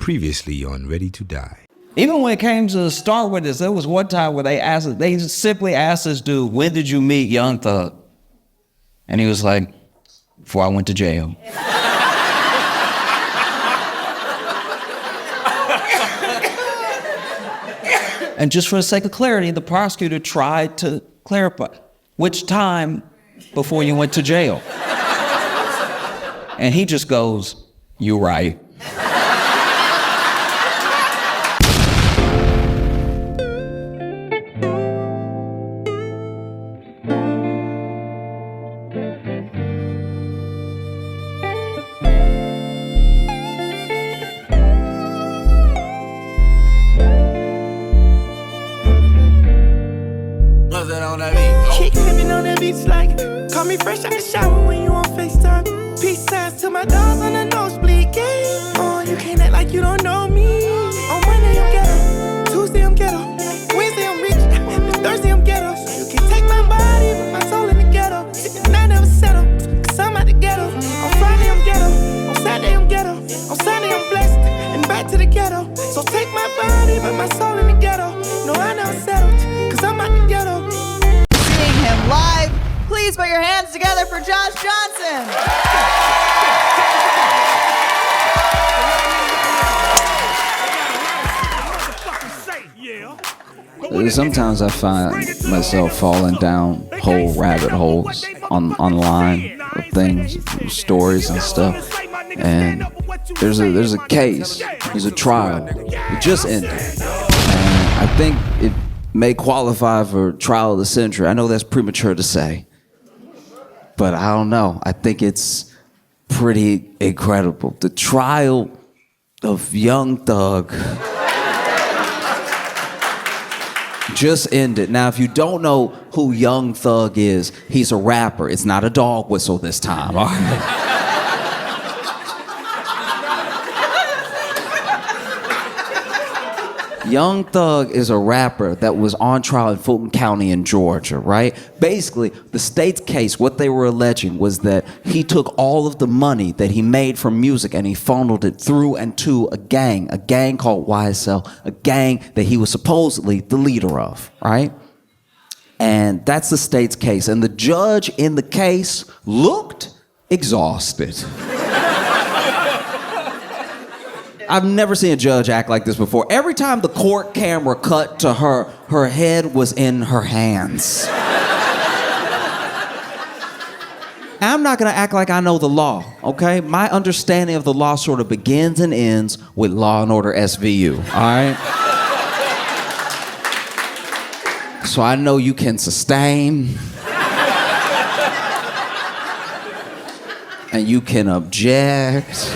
Previously on Ready to Die. Even when it came to start with this, there was one time where they simply asked this dude, when did you meet Young Thug? And he was like, before I went to jail. And just for the sake of clarity, the prosecutor tried to clarify, which time before you went to jail? And he just goes, "You're right." Keep living on that beach like, call me fresh out the shower when you on FaceTime. Peace signs to my dogs on the nosebleed game. Oh, you can't act like you don't know me. On Monday I'm ghetto, Tuesday I'm ghetto, Wednesday I'm rich, and Thursday I'm ghetto. You can take my body, but my soul in the ghetto. And I never settle, cause I'm out the ghetto. On Friday I'm ghetto, on Saturday I'm ghetto, on Sunday I'm blessed, and back to the ghetto. So take my body, but my soul in the ghetto. No, I never settled, cause I'm out the ghetto. Him live. Please put your hands together for Josh Johnson. Sometimes I find myself falling down whole rabbit holes online of things, stories and stuff. And there's a case, there's a trial. It just ended. And I think it may qualify for trial of the century. I know that's premature to say, but I don't know. I think it's pretty incredible. The trial of Young Thug just ended. Now, if you don't know who Young Thug is, he's a rapper. It's not a dog whistle this time, all right? Young Thug is a rapper that was on trial in Fulton County in Georgia, right? Basically, the state's case, what they were alleging was that he took all of the money that he made from music and he funneled it through and to a gang called YSL, a gang that he was supposedly the leader of, right? And that's the state's case. And the judge in the case looked exhausted. I've never seen a judge act like this before. Every time the court camera cut to her, her head was in her hands. I'm not gonna act like I know the law, okay? My understanding of the law sort of begins and ends with Law and Order SVU, all right? So I know you can sustain, and you can object.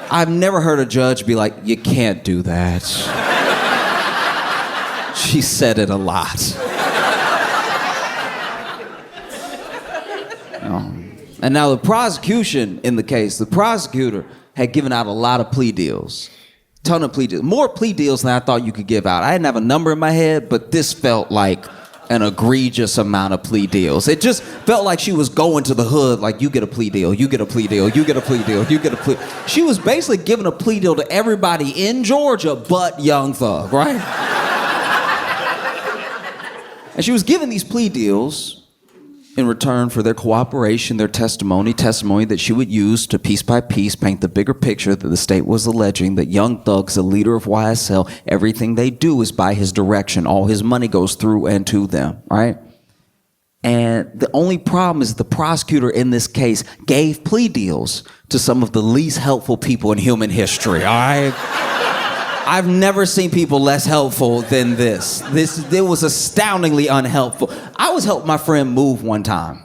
I've never heard a judge be like, you can't do that. She said it a lot. And now the prosecution in the case, the prosecutor had given out a lot of plea deals. Ton of plea deals. More plea deals than I thought you could give out. I didn't have a number in my head, but this felt like an egregious amount of plea deals. It just felt like she was going to the hood like, you get a plea deal, you get a plea deal, you get a plea deal, you get a plea. She was basically giving a plea deal to everybody in Georgia but Young Thug, right? And she was giving these plea deals in return for their cooperation, their testimony that she would use to piece by piece paint the bigger picture that the state was alleging that Young Thug's the leader of YSL. Everything they do is by his direction. All his money goes through and to them, right? And the only problem is the prosecutor in this case gave plea deals to some of the least helpful people in human history, all right? I've never seen people less helpful than this. It was astoundingly unhelpful. I was helping my friend move one time.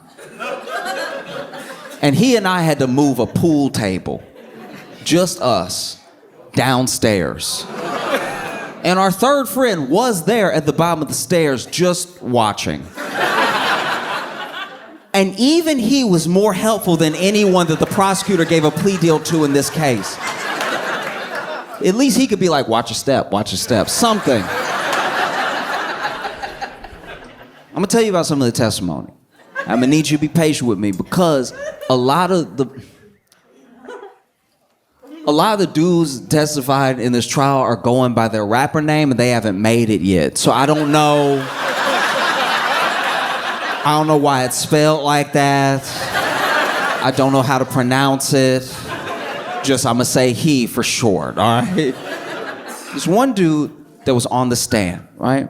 And he and I had to move a pool table, just us, downstairs. And our third friend was there at the bottom of the stairs just watching. And even he was more helpful than anyone that the prosecutor gave a plea deal to in this case. At least he could be like, watch your step, something. I'm gonna tell you about some of the testimony. I'm gonna need you to be patient with me because a lot of a lot of the dudes testified in this trial are going by their rapper name and they haven't made it yet. So I don't know. I don't know why it's spelled like that. I don't know how to pronounce it. Just, I'm gonna say he for short, all right? There's one dude that was on the stand, right?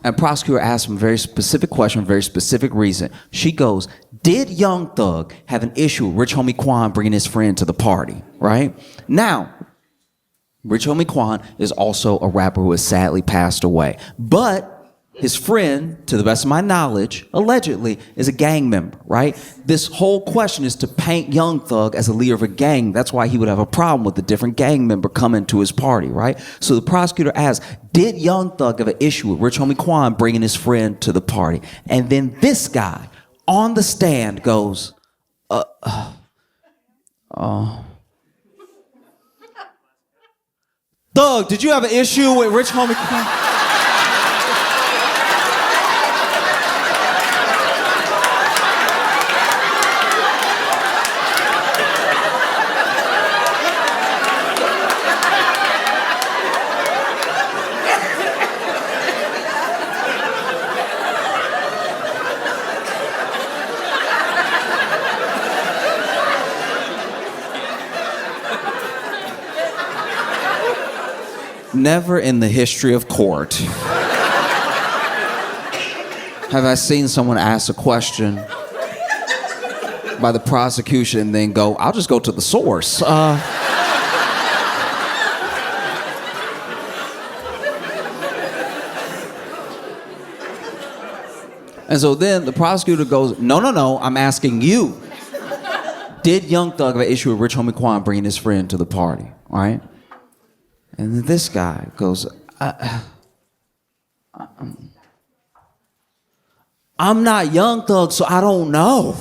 And prosecutor asked him a very specific question, a very specific reason. She goes, did Young Thug have an issue with Rich Homie Quan bringing his friend to the party, right? Now, Rich Homie Quan is also a rapper who has sadly passed away. But his friend, to the best of my knowledge, allegedly, is a gang member, right? This whole question is to paint Young Thug as a leader of a gang. That's why he would have a problem with a different gang member coming to his party, right? So the prosecutor asked, did Young Thug have an issue with Rich Homie Quan bringing his friend to the party? And then this guy on the stand goes, Thug, did you have an issue with Rich Homie Quan? Never in the history of court have I seen someone ask a question by the prosecution and then go, I'll just go to the source. And so then the prosecutor goes, no, I'm asking you. Did Young Thug have an issue with Rich Homie Quan bringing his friend to the party, all right? And then this guy goes, I'm not Young Thug, so I don't know.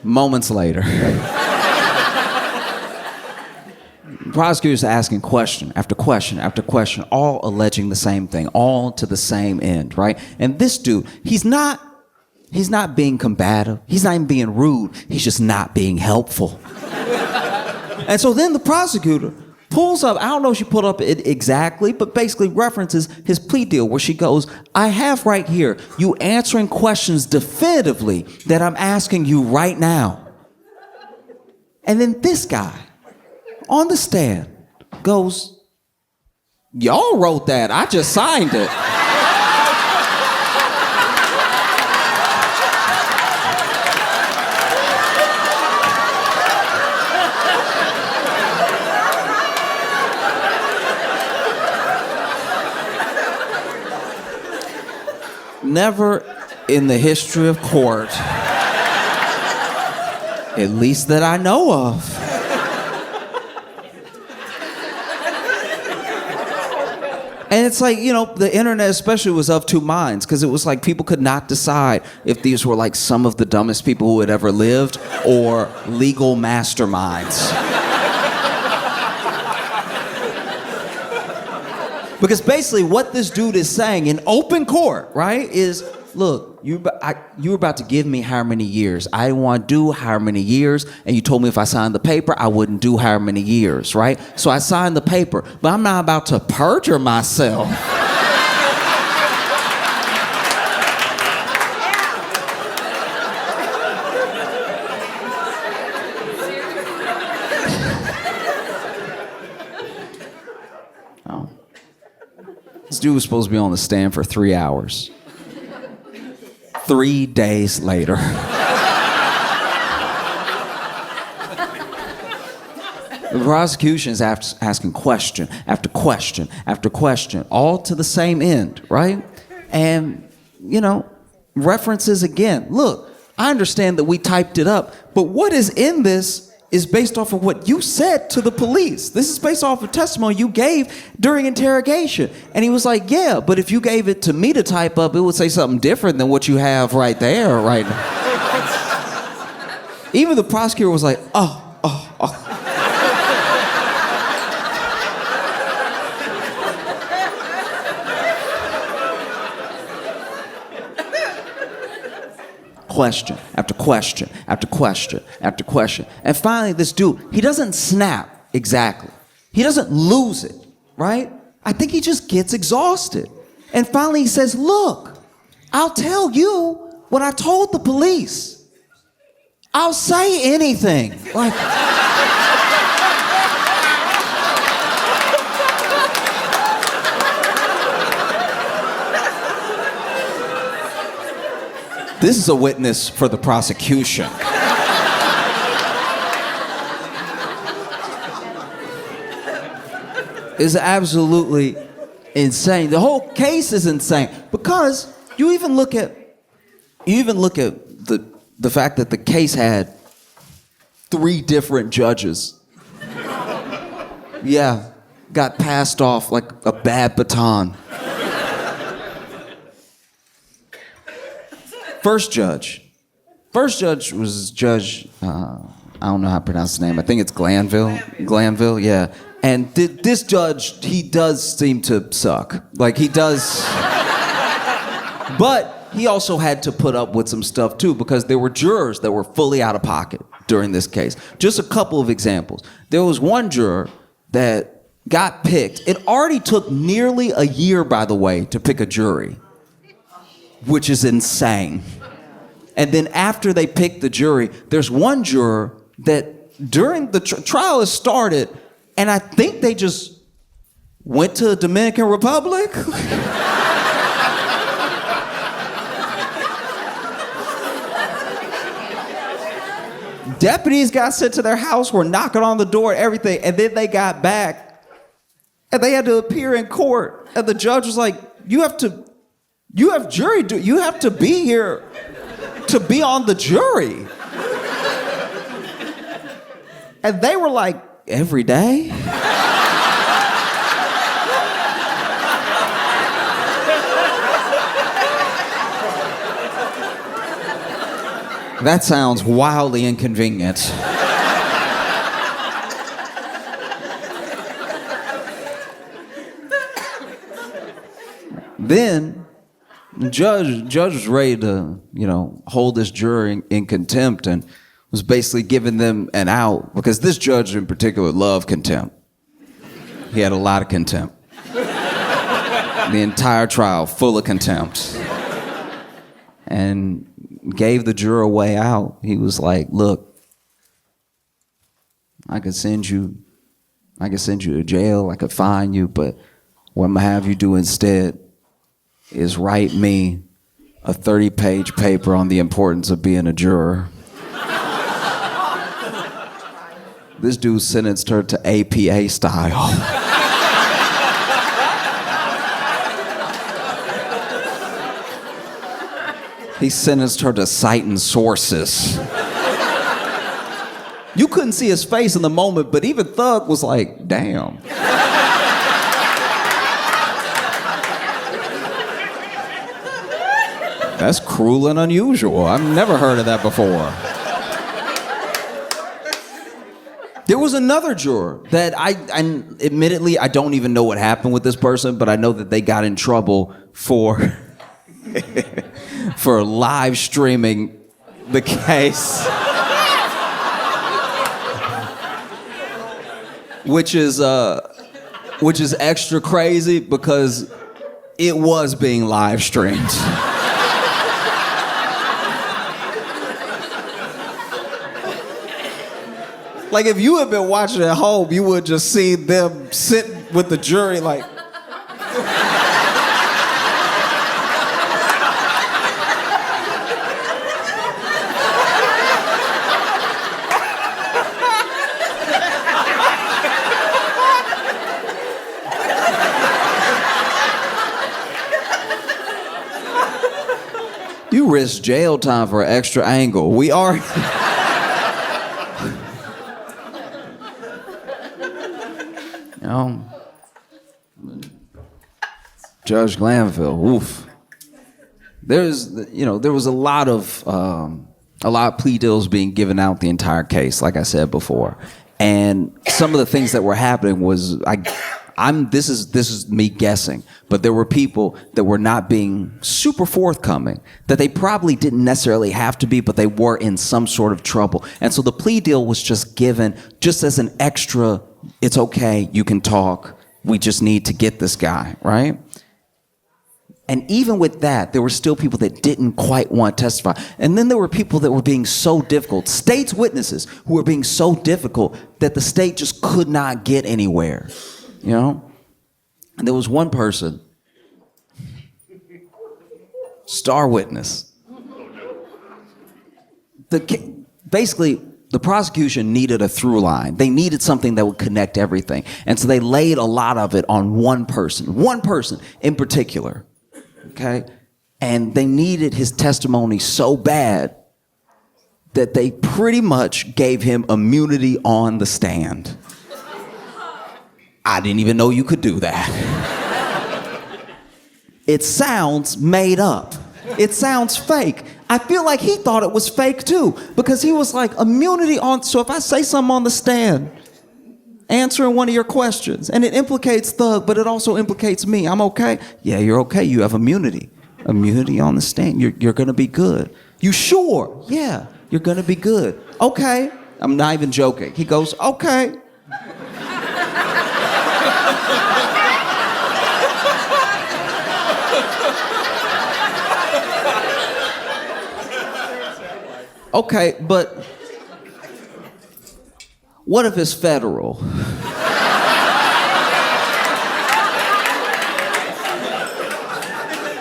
Moments later, prosecutors are asking question after question after question, all alleging the same thing, all to the same end, right? And this dude, he's not being combative. He's not even being rude. He's just not being helpful. And so then the prosecutor pulls up, I don't know if she pulled up it exactly, but basically references his plea deal where she goes, I have right here you answering questions definitively that I'm asking you right now. And then this guy on the stand goes, y'all wrote that, I just signed it. Never in the history of court, at least that I know of, and it's like, you know, the internet especially was of two minds, because it was like people could not decide if these were like some of the dumbest people who had ever lived or legal masterminds. Because basically what this dude is saying in open court, right, is, look, you were about to give me how many years? I didn't want to do how many years, and you told me if I signed the paper, I wouldn't do how many years, right? So I signed the paper, but I'm not about to perjure myself. Oh. This dude was supposed to be on the stand for 3 hours. 3 days later. The prosecution is asking question after question after question, all to the same end, right? And, you know, references again. Look, I understand that we typed it up, but what is in this is based off of what you said to the police. This is based off of testimony you gave during interrogation. And he was like, yeah, but if you gave it to me to type up, it would say something different than what you have right there, right now. Even the prosecutor was like, oh. question after question after question after question. And finally, this dude, he doesn't snap exactly. He doesn't lose it, right? I think he just gets exhausted. And finally he says, look, I'll tell you what I told the police. I'll say anything. Like, this is a witness for the prosecution. It's absolutely insane. The whole case is insane because you even look at the fact that the case had 3 different judges. Yeah, got passed off like a bad baton. First judge was Judge, I don't know how to pronounce his name. I think it's Glanville, yeah. And this judge, he does seem to suck. Like, he does. But he also had to put up with some stuff, too, because there were jurors that were fully out of pocket during this case. Just a couple of examples. There was one juror that got picked. It already took nearly a year, by the way, to pick a jury, which is insane. And then after they picked the jury, there's one juror that during the trial has started, and I think they just went to the Dominican Republic. Deputies got sent to their house, were knocking on the door, everything, and then they got back, and they had to appear in court, and the judge was like, you have jury duty, you have to be here to be on the jury. And they were like, every day? That sounds wildly inconvenient. Then the judge was ready to, hold this jury in contempt and was basically giving them an out because this judge in particular loved contempt. He had a lot of contempt. The entire trial full of contempt. And gave the juror a way out. He was like, look, I could send you to jail, I could fine you, but what I'm gonna have you do instead is write me a 30-page paper on the importance of being a juror. This dude sentenced her to APA style. He sentenced her to citing sources. You couldn't see his face in the moment, but even Thug was like, damn. That's cruel and unusual. I've never heard of that before. There was another juror that I admittedly, I don't even know what happened with this person, but I know that they got in trouble for for live streaming the case. Which is extra crazy because it was being live streamed. Like, if you had been watching at home, you would just see them sitting with the jury like... You risk jail time for an extra angle. We are... Judge Glanville, oof. There was a lot of plea deals being given out the entire case, like I said before. And some of the things that were happening was, This is me guessing, but there were people that were not being super forthcoming, that they probably didn't necessarily have to be, but they were in some sort of trouble. And so the plea deal was just given just as an extra, it's okay, you can talk, we just need to get this guy, right? And even with that, there were still people that didn't quite want to testify. And then there were people that were being so difficult, state's witnesses who were being so difficult that the state just could not get anywhere, you know? And there was one person, star witness. Basically, the prosecution needed a through line. They needed something that would connect everything. And so they laid a lot of it on one person in particular. Okay? And they needed his testimony so bad that they pretty much gave him immunity on the stand. I didn't even know you could do that. It sounds made up. It sounds fake. I feel like he thought it was fake too, because he was like, immunity on, so if I say something on the stand, answering one of your questions, and it implicates Thug, but it also implicates me, I'm okay? Yeah, you're okay, you have immunity. Immunity on the stand, you're gonna be good. You sure? Yeah, you're gonna be good. Okay, I'm not even joking. He goes, okay. Okay, but what if it's federal?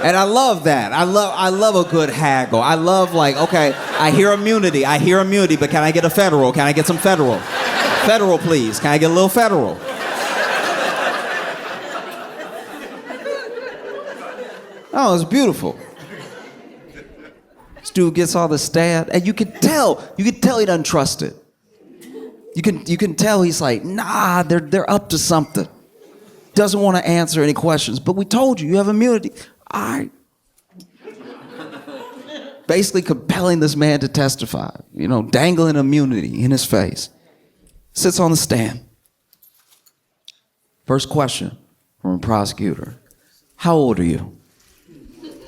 And I love that. I love a good haggle. I love like, okay, I hear immunity, but can I get a federal? Can I get some federal? Federal, please. Can I get a little federal? Oh, it's beautiful. This dude gets all the stab, and you can tell he doesn't trust it. You can tell he's like, nah, they're up to something. Doesn't want to answer any questions, but we told you have immunity. All right. Basically compelling this man to testify, you know, dangling immunity in his face. Sits on the stand. First question from a prosecutor. How old are you?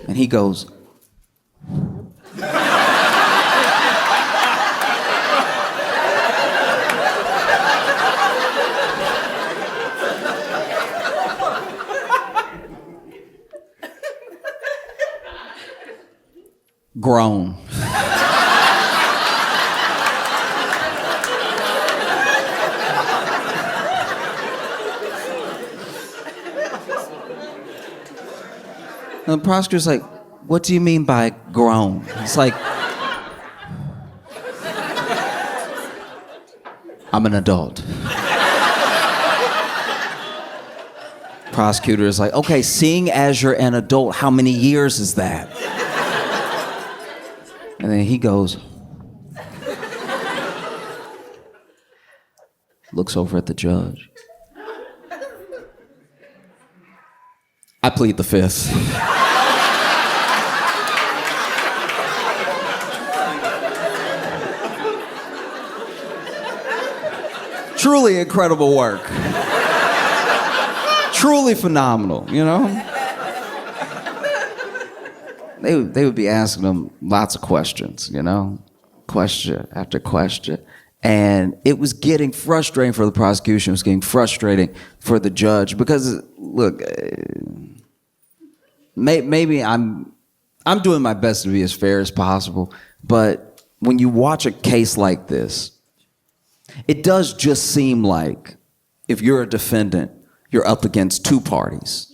And he goes, grown. And the prosecutor's like, what do you mean by grown? It's like, I'm an adult. Prosecutor is like, okay, seeing as you're an adult, how many years is that? And then he goes, looks over at the judge. I plead the fifth. Truly incredible work. Truly phenomenal, you know? They would be asking him lots of questions, you know? Question after question. And it was getting frustrating for the prosecution. It was getting frustrating for the judge because, look, maybe I'm doing my best to be as fair as possible, but when you watch a case like this, it does just seem like if you're a defendant, you're up against two parties.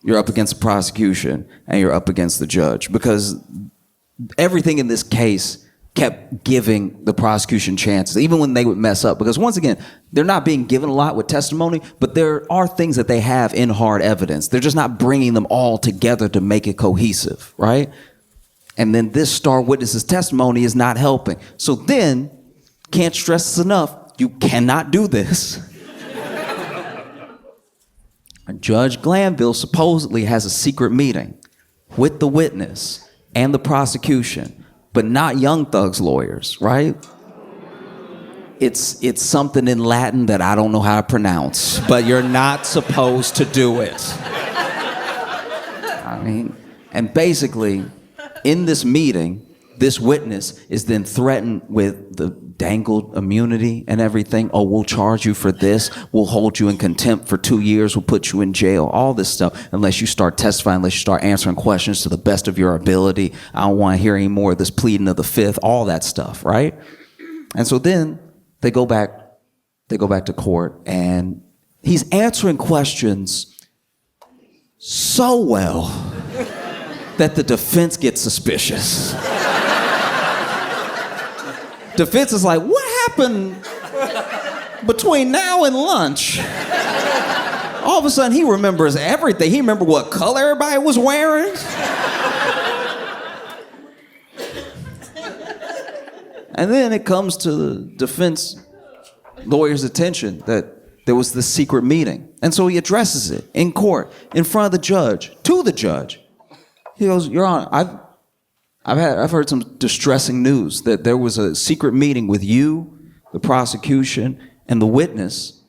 You're up against the prosecution and you're up against the judge, because everything in this case kept giving the prosecution chances, even when they would mess up. Because once again, they're not being given a lot with testimony, but there are things that they have in hard evidence. They're just not bringing them all together to make it cohesive, right? And then this star witness's testimony is not helping. So then, can't stress this enough, you cannot do this. Judge Glanville supposedly has a secret meeting with the witness and the prosecution, but not Young Thug's lawyers, right? It's something in Latin that I don't know how to pronounce, but you're not supposed to do it. I mean, and basically, in this meeting, this witness is then threatened with the dangled immunity and everything. Oh, we'll charge you for this. We'll hold you in contempt for 2 years. We'll put you in jail. All this stuff, unless you start testifying, unless you start answering questions to the best of your ability. I don't want to hear any more of this pleading of the fifth, all that stuff, right? And so then they go back to court, and he's answering questions so well that the defense gets suspicious. Defense is like, what happened between now and lunch? All of a sudden, he remembers everything. He remembered what color everybody was wearing. And then it comes to the defense lawyer's attention that there was this secret meeting. And so he addresses it in court, in front of the judge, to the judge. He goes, Your Honor, I've heard some distressing news that there was a secret meeting with you, the prosecution, and the witness.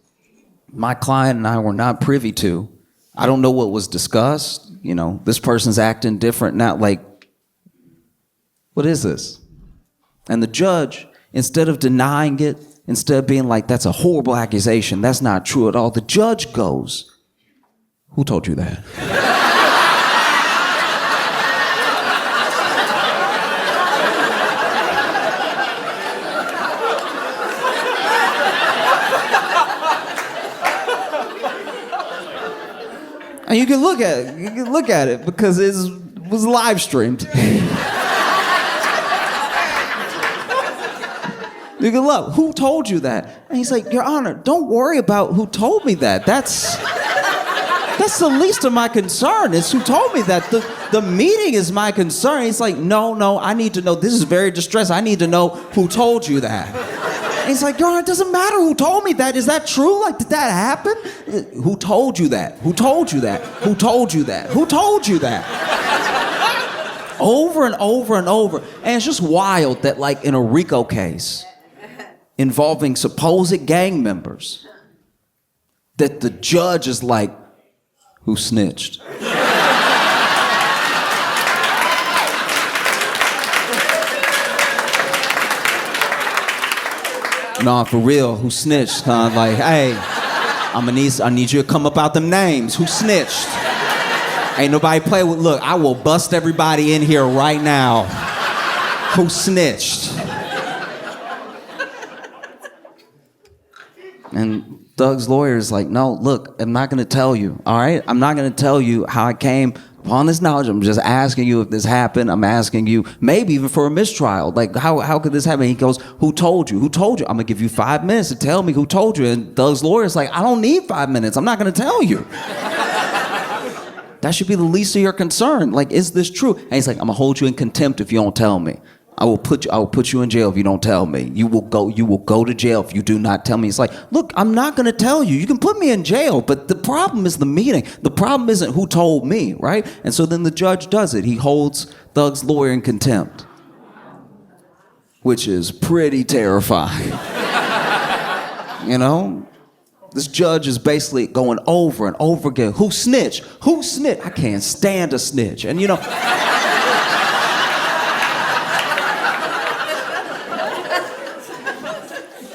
My client and I were not privy to. I don't know what was discussed. You know, this person's acting different now. Like, what is this? And the judge, instead of denying it, instead of being like, that's a horrible accusation, that's not true at all, the judge goes, who told you that? And you can look at it because it was live streamed. You can look, who told you that? And he's like, Your Honor, don't worry about who told me that. That's the least of my concern, is who told me that. The meeting is my concern. He's like, no, I need to know. This is very distressing. I need to know who told you that. And he's like, Your Honor, it doesn't matter who told me that. Is that true? Like, did that happen? Who told you that? Who told you that? Who told you that? Who told you that? Over and over and over. And it's just wild that, like, in a RICO case involving supposed gang members, that the judge is like, who snitched? No, for real, who snitched? Huh? Like, hey, I need you to come up out them names. Who snitched? Ain't nobody play with, look, I will bust everybody in here right now. Who snitched? And Doug's lawyer is like, no, look, I'm not gonna tell you, all right? I'm not gonna tell you how I came upon this knowledge. I'm just asking you if this happened. I'm asking you, maybe even for a mistrial. Like, how could this happen? He goes, who told you? Who told you? I'm gonna give you 5 minutes to tell me who told you. And Doug's lawyer is like, I don't need 5 minutes. I'm not gonna tell you. That should be the least of your concern. Like, is this true? And he's like, I'm gonna hold you in contempt if you don't tell me. I will put you in jail if you don't tell me. You will go to jail if you do not tell me. It's like, look, I'm not going to tell you. You can put me in jail, but the problem is the meeting. The problem isn't who told me, right? And so then the judge does it. He holds Doug's lawyer in contempt, which is pretty terrifying. You know? This judge is basically going over and over again. Who snitched? Who snitched? I can't stand a snitch. And you know...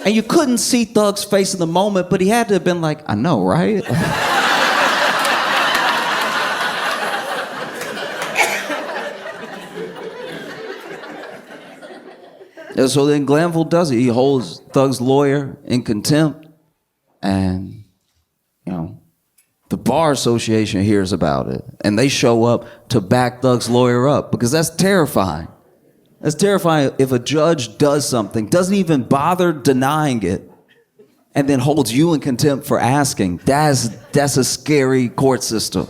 And you couldn't see Thug's face in the moment, but he had to have been like, I know, right? And so then Glanville does it. He holds Thug's lawyer in contempt. And, you know, the Bar Association hears about it. And they show up to back Thug's lawyer up because that's terrifying. That's terrifying if a judge does something, doesn't even bother denying it, and then holds you in contempt for asking. That's a scary court system.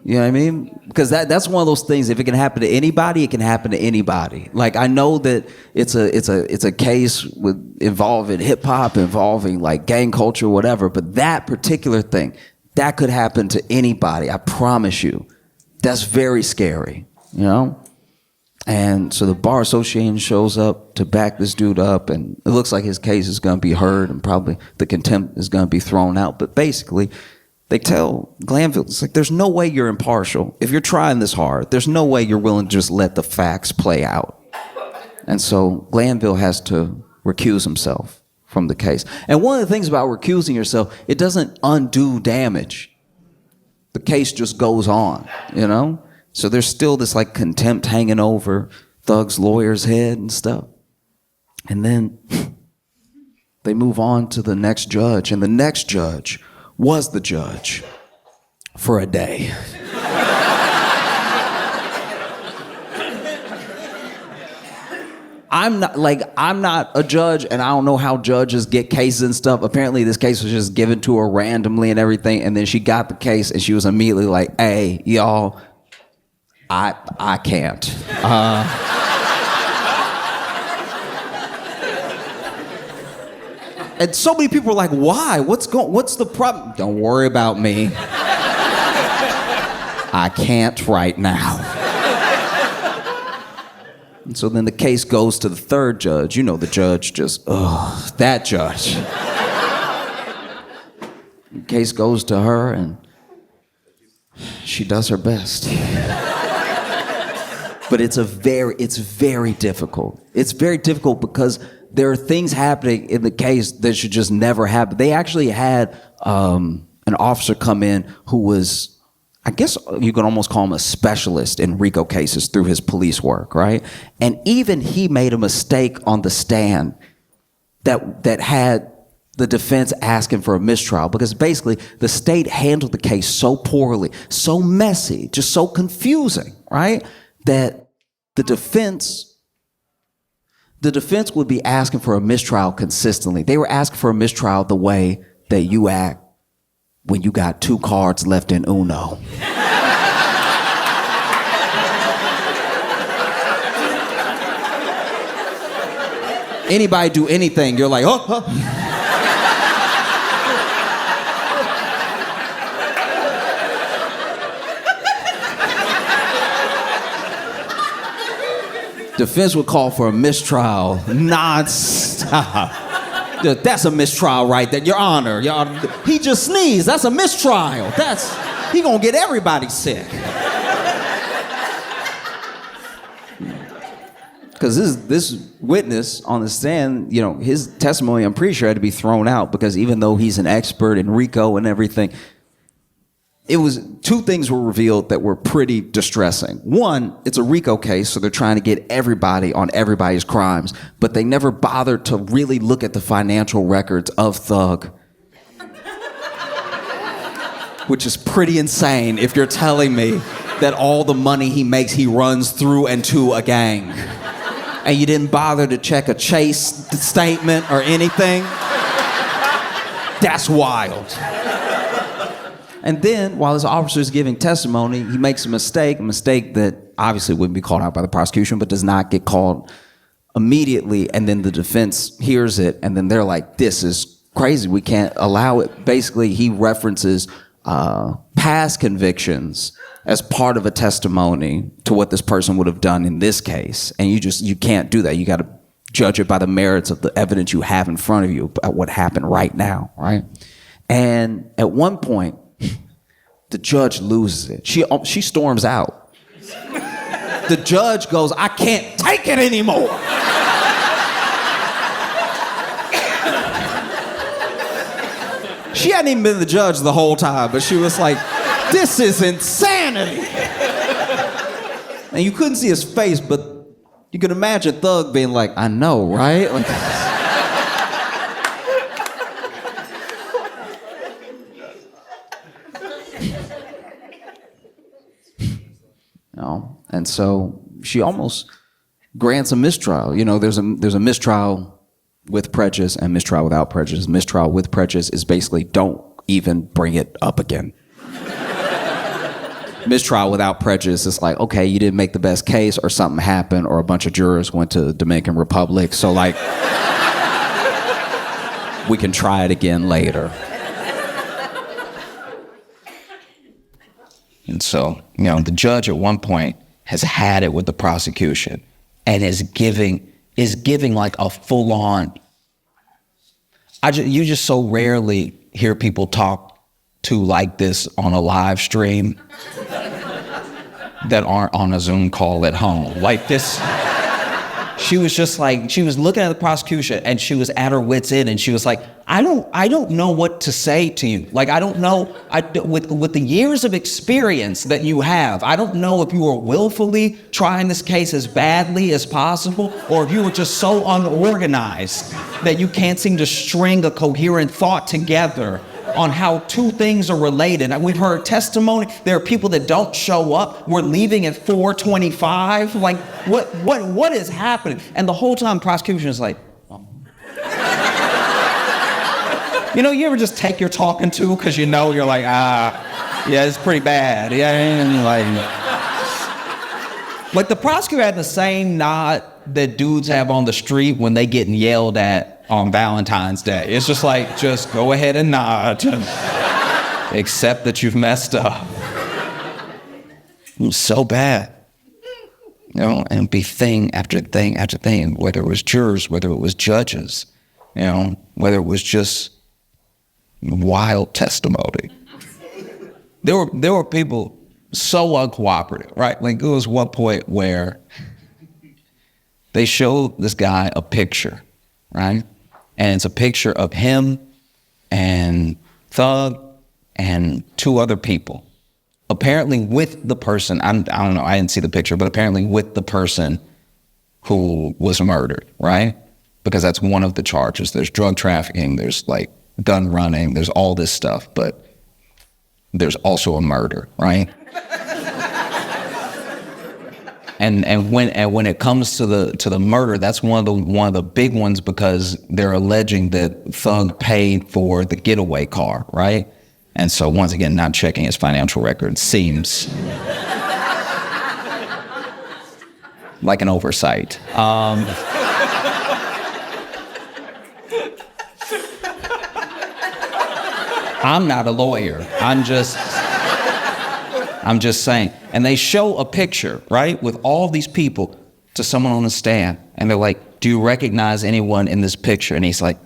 You know what I mean? Because that's one of those things, if it can happen to anybody, it can happen to anybody. Like, I know that it's a case involving hip hop, involving like gang culture, whatever, but that particular thing, that could happen to anybody, I promise you. That's very scary, you know? And so the bar association shows up to back this dude up, and it looks like his case is going to be heard and probably the contempt is going to be thrown out. But basically, they tell Glanville, it's like, there's no way you're impartial. If you're trying this hard, there's no way you're willing to just let the facts play out. And so Glanville has to recuse himself from the case. And one of the things about recusing yourself, it doesn't undo damage. The case just goes on, you know? So there's still this like contempt hanging over Thug's lawyer's head and stuff. And then they move on to the next judge, and the next judge was the judge for a day. I'm not a judge, and I don't know how judges get cases and stuff. Apparently this case was just given to her randomly and everything, and then she got the case and she was immediately like, hey, y'all, I can't. And so many people are like, why? What's the problem? Don't worry about me. I can't right now. And so then the case goes to the third judge. You know, the judge just, that judge. The case goes to her, and she does her best. But it's very difficult. It's very difficult because there are things happening in the case that should just never happen. They actually had an officer come in who was, I guess you could almost call him a specialist in RICO cases through his police work, right? And even he made a mistake on the stand that had the defense asking for a mistrial, because basically the state handled the case so poorly, so messy, just so confusing, right? That the defense would be asking for a mistrial consistently. They were asking for a mistrial the way that you act when you got 2 cards left in Uno. Anybody do anything, you're like, oh. Defense would call for a mistrial non-stop. That's a mistrial right there, Your Honor. He just sneezed, that's a mistrial. He gonna get everybody sick. Because this witness on the stand, you know, his testimony, I'm pretty sure, had to be thrown out, because even though he's an expert in RICO and everything, it was 2 things were revealed that were pretty distressing. One, it's a RICO case, so they're trying to get everybody on everybody's crimes, but they never bothered to really look at the financial records of Thug. Which is pretty insane if you're telling me that all the money he makes, he runs through and to a gang. And you didn't bother to check a Chase statement or anything? That's wild. And then, while this officer is giving testimony, he makes a mistake that obviously wouldn't be called out by the prosecution, but does not get called immediately. And then the defense hears it, and then they're like, this is crazy, we can't allow it. Basically, he references past convictions as part of a testimony to what this person would have done in this case. And you can't do that. You got to judge it by the merits of the evidence you have in front of you about what happened right now, right? And at one point, the judge loses it. She storms out. The judge goes, I can't take it anymore. She hadn't even been the judge the whole time, but she was like, this is insanity. And you couldn't see his face, but you could imagine Thug being like, I know, right? Like, and so she almost grants a mistrial. You know, there's a mistrial with prejudice and mistrial without prejudice. Mistrial with prejudice is basically don't even bring it up again. Mistrial without prejudice is like, okay, you didn't make the best case, or something happened, or a bunch of jurors went to the Dominican Republic, so like, we can try it again later. And so, you know, the judge at one point, has had it with the prosecution and is giving like a full on. You just so rarely hear people talk to like this on a live stream that aren't on a Zoom call at home. Like this, she was just like, she was looking at the prosecution and she was at her wit's end and she was like, I don't know what to say to you. Like, I don't know, with the years of experience that you have, I don't know if you were willfully trying this case as badly as possible or if you were just so unorganized that you can't seem to string a coherent thought together on how two things are related. And we've heard testimony. There are people that don't show up. We're leaving at 4:25. Like, what is happening? And the whole time, prosecution is like, oh. You ever just take your talking to because you're like, yeah, it's pretty bad. Yeah, and like the prosecutor had the same nod that dudes have on the street when they getting yelled at on Valentine's Day. It's just like, just go ahead and nod. Accept that you've messed up. It was so bad. And it'd be thing after thing after thing, whether it was jurors, whether it was judges, whether it was just wild testimony. There were people so uncooperative, right? Like there was one point where they showed this guy a picture, right? And it's a picture of him and Thug and two other people. Apparently with the person, I don't know, I didn't see the picture, but apparently with the person who was murdered, right? Because that's one of the charges. There's drug trafficking, there's like gun running, there's all this stuff, but there's also a murder, right? And when it comes to the murder, that's one of the big ones because they're alleging that Thug paid for the getaway car, right? And so once again, not checking his financial record seems like an oversight. I'm not a lawyer. I'm just saying. And they show a picture, right, with all these people to someone on the stand. And they're like, do you recognize anyone in this picture? And he's like,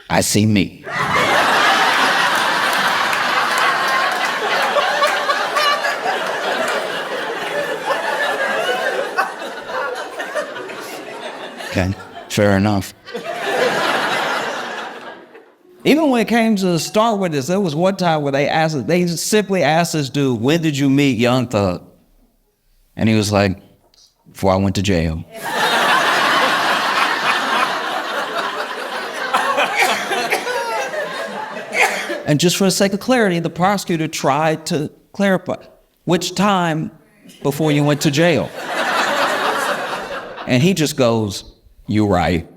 I see me. Okay, fair enough. Even when it came to the star witness, there was one time where they simply asked this dude, when did you meet Young Thug? And he was like, before I went to jail. And just for the sake of clarity, the prosecutor tried to clarify, which time before you went to jail? And he just goes, you're right.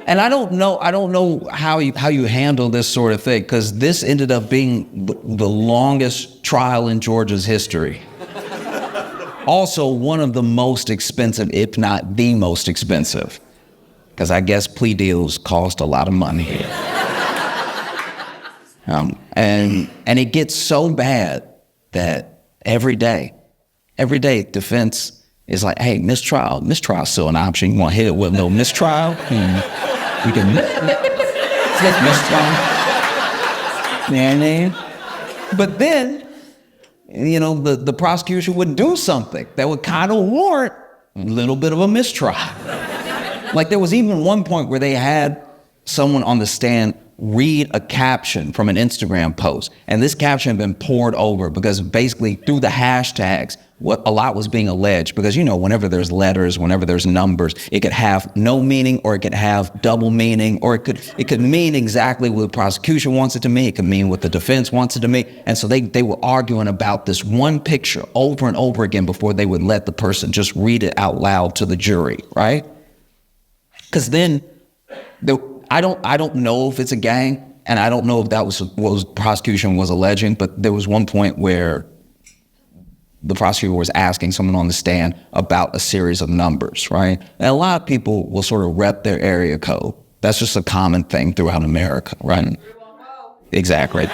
And I don't know how you handle this sort of thing, because this ended up being the longest trial in Georgia's history. Also one of the most expensive, if not the most expensive, because I guess plea deals cost a lot of money. And it gets so bad that every day defense is like, hey, mistrial's still an option. You want to hit it with no mistrial? You can flip mistrial. You know what I mean? But then, the prosecution would do something that would kind of warrant a little bit of a mistrial. Like there was even one point where they had someone on the stand read a caption from an Instagram post. And this caption had been poured over because basically through the hashtags, what a lot was being alleged. Because, you know, whenever there's letters, whenever there's numbers, it could have no meaning or it could have double meaning, or it could mean exactly what the prosecution wants it to mean. It could mean what the defense wants it to mean. And so they were arguing about this one picture over and over again before they would let the person just read it out loud to the jury, right? Because then I don't know if it's a gang, and I don't know if that was what the prosecution was alleging, but there was one point where the prosecutor was asking someone on the stand about a series of numbers, right? And a lot of people will sort of rep their area code. That's just a common thing throughout America, right? Exactly.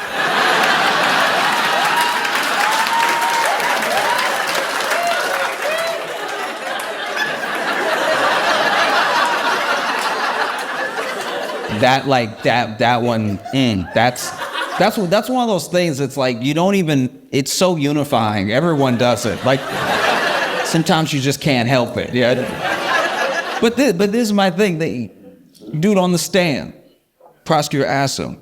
That one, that's one of those things. It's like you don't even. It's so unifying. Everyone does it. Like sometimes you just can't help it. Yeah. But this is my thing. The dude on the stand, prosecutor asked him,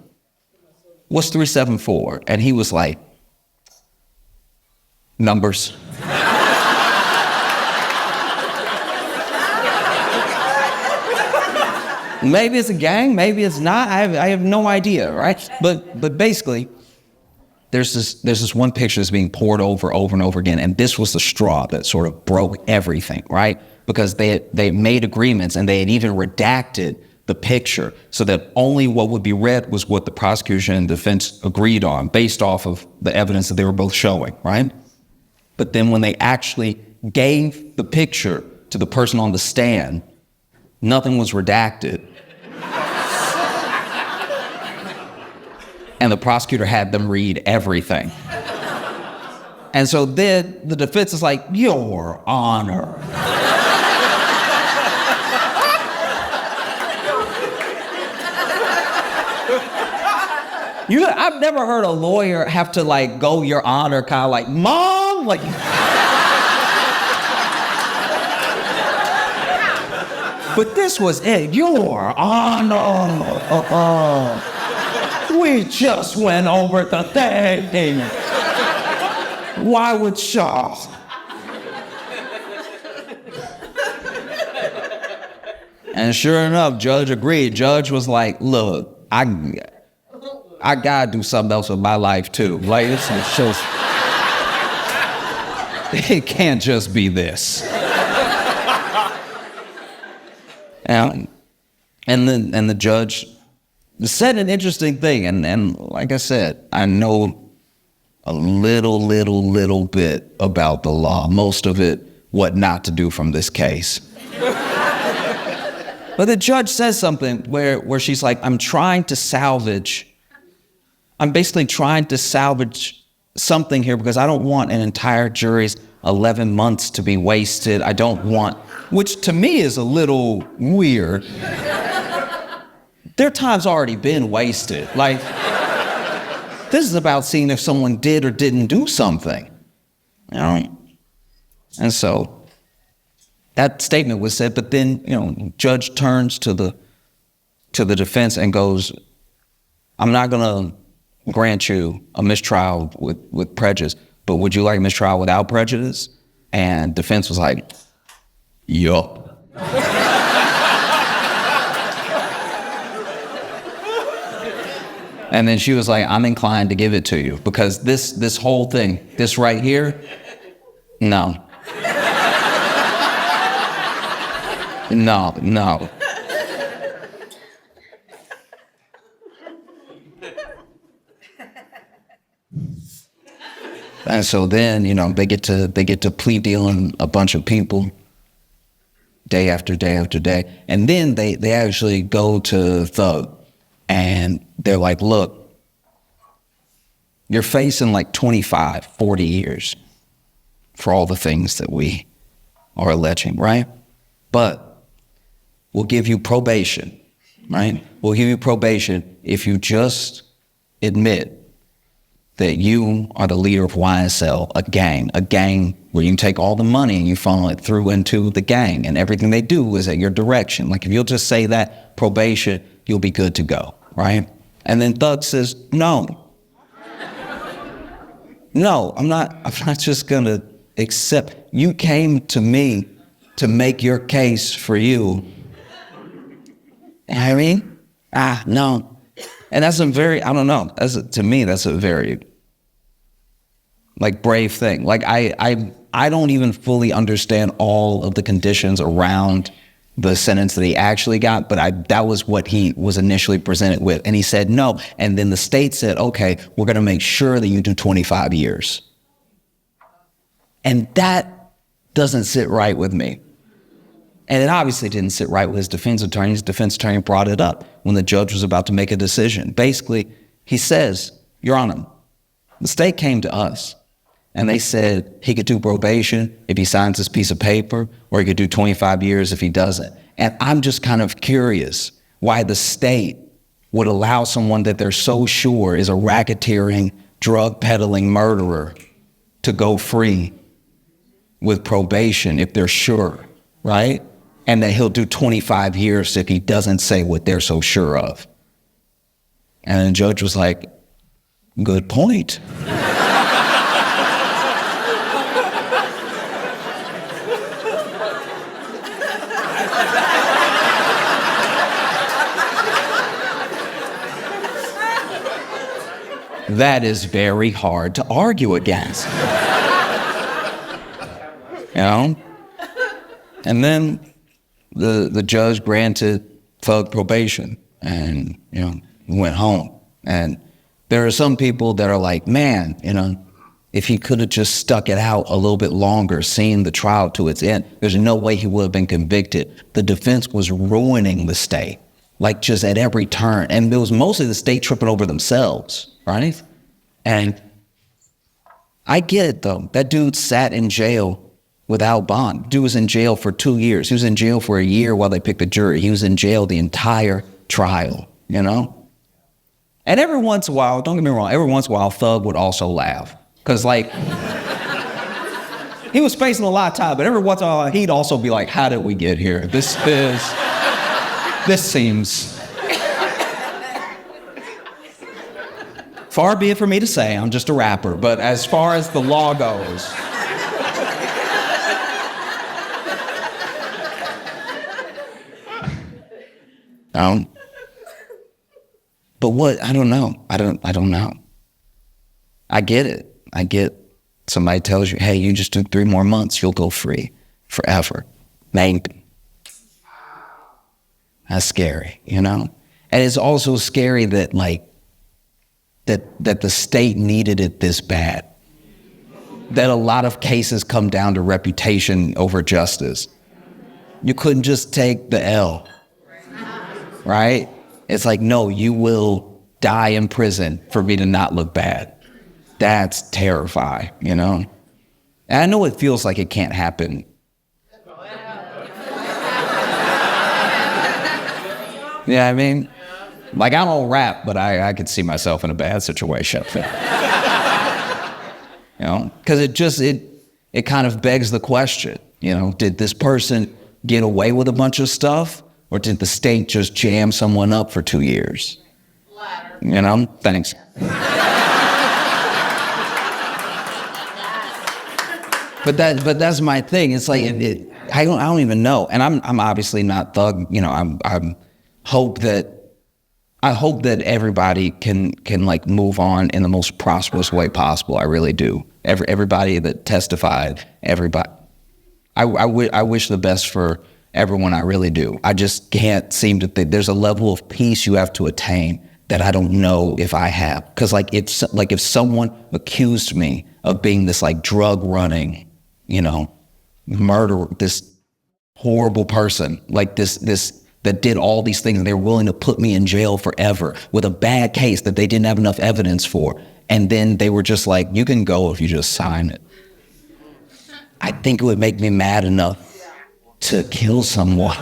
"What's 374?" And he was like, "Numbers." Maybe it's a gang, maybe it's not. I have no idea, right? But basically, there's this one picture that's being poured over and over again, and this was the straw that sort of broke everything, right? Because they made agreements and they had even redacted the picture so that only what would be read was what the prosecution and defense agreed on based off of the evidence that they were both showing, right? But then when they actually gave the picture to the person on the stand, nothing was redacted. And the prosecutor had them read everything. And so then the defense is like, "Your Honor." I've never heard a lawyer have to like go "Your Honor," kind of like, "Mom," like. But this was it. "Your Honor. We just went over the thing. Why would Shaw?" And sure enough, judge agreed. Judge was like, "Look, I gotta do something else with my life too. Like this is just, it can't just be this." And the judge said an interesting thing, and like I said, I know a little bit about the law, most of it, what not to do from this case. But the judge says something where she's like, I'm basically trying to salvage something here because I don't want an entire jury's 11 months to be wasted. I don't want, which to me is a little weird. Their time's already been wasted. Like, this is about seeing if someone did or didn't do something. You know? And so that statement was said, but then, you know, judge turns to the defense and goes, "I'm not gonna grant you a mistrial with prejudice, but would you like a mistrial without prejudice?" And defense was like, "Yup." And then she was like, "I'm inclined to give it to you because this whole thing, this right here, no. No. And so then, you know, they get to plea dealing a bunch of people day after day after day. And then they actually go to Thug and they're like, "Look, you're facing like 25, 40 years for all the things that we are alleging, right? But we'll give you probation, right? We'll give you probation if you just admit that you are the leader of YSL, a gang where you take all the money and you funnel it through into the gang, and everything they do is at your direction. Like, if you'll just say that, probation, you'll be good to go, right? And then Thug says, no, I'm not just gonna accept. You came to me to make your case for you. You know what I mean? No. And that's a very, I don't know, to me, that's a very, like, brave thing. Like, I don't even fully understand all of the conditions around the sentence that he actually got, but that was what he was initially presented with. And he said no. And then the state said, okay, we're gonna make sure that you do 25 years. And that doesn't sit right with me. And it obviously didn't sit right with his defense attorney. His defense attorney brought it up when the judge was about to make a decision. Basically, he says, Your Honor, the state came to us and they said he could do probation if he signs this piece of paper, or he could do 25 years if he doesn't. And I'm just kind of curious why the state would allow someone that they're so sure is a racketeering, drug peddling murderer to go free with probation if they're sure, right? And that he'll do 25 years if he doesn't say what they're so sure of. And the judge was like, good point. That is very hard to argue against. You know? And then the judge granted Thug probation and, went home. And there are some people that are like, man, if he could have just stuck it out a little bit longer, seen the trial to its end, there's no way he would have been convicted. The defense was ruining the state, like, just at every turn. And it was mostly the state tripping over themselves, right? And I get it, though. That dude sat in jail without bond. Dude was in jail for 2 years. He was in jail for a year while they picked the jury. He was in jail the entire trial, And every once in a while, don't get me wrong, every once in a while, Thug would also laugh. Because, like, he was facing a lot of time, but every once in a while, he'd also be like, how did we get here? This seems... Far be it for me to say, I'm just a rapper, but as far as the law goes... But what? I don't know. I don't know. I get it. I get somebody tells you, hey, you just do 3 more months, you'll go free forever. Maybe. That's scary, And it's also scary that, like, that the state needed it this bad. That a lot of cases come down to reputation over justice. You couldn't just take the L. Right? It's like, no, you will die in prison for me to not look bad. That's terrifying, And I know it feels like it can't happen. Yeah, I mean, like, I don't rap, but I could see myself in a bad situation. Because it kind of begs the question, did this person get away with a bunch of stuff? Or did the state just jam someone up for 2 years? Thanks. But that's my thing. It's like I don't even know. And I'm obviously not Thug. I hope that everybody can like move on in the most prosperous way possible. I really do. Everybody that testified, everybody. I wish the best for everyone, I really do. I just can't seem to think. There's a level of peace you have to attain that I don't know if I have. Because if someone accused me of being this like drug running, murderer, this horrible person, like this that did all these things, and they were willing to put me in jail forever with a bad case that they didn't have enough evidence for, and then they were just like, you can go if you just sign it. I think it would make me mad enough to kill someone.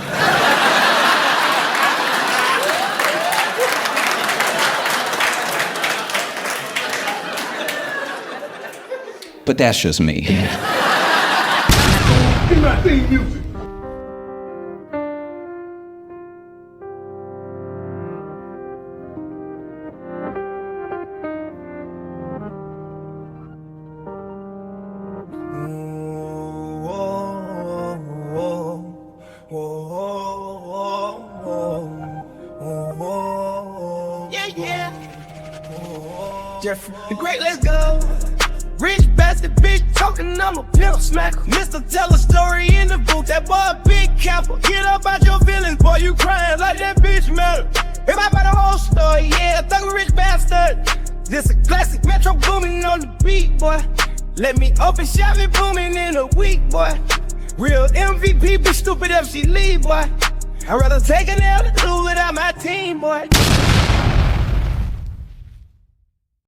but that's just me. Give me my theme music. Jeffrey the Great, let's go. Rich bastard bitch talking, I'm a pimp smacker. Mr. Tell a story in the booth, that boy a big capper. Get up out your feelings, boy, you crying like that bitch matter. If I buy the whole story, yeah, thug rich bastard. This a classic Metro booming on the beat, boy. Let me open shop it booming in a week, boy. Real MVP, be stupid if she leave, boy. I'd rather take an L than lose without my team, boy.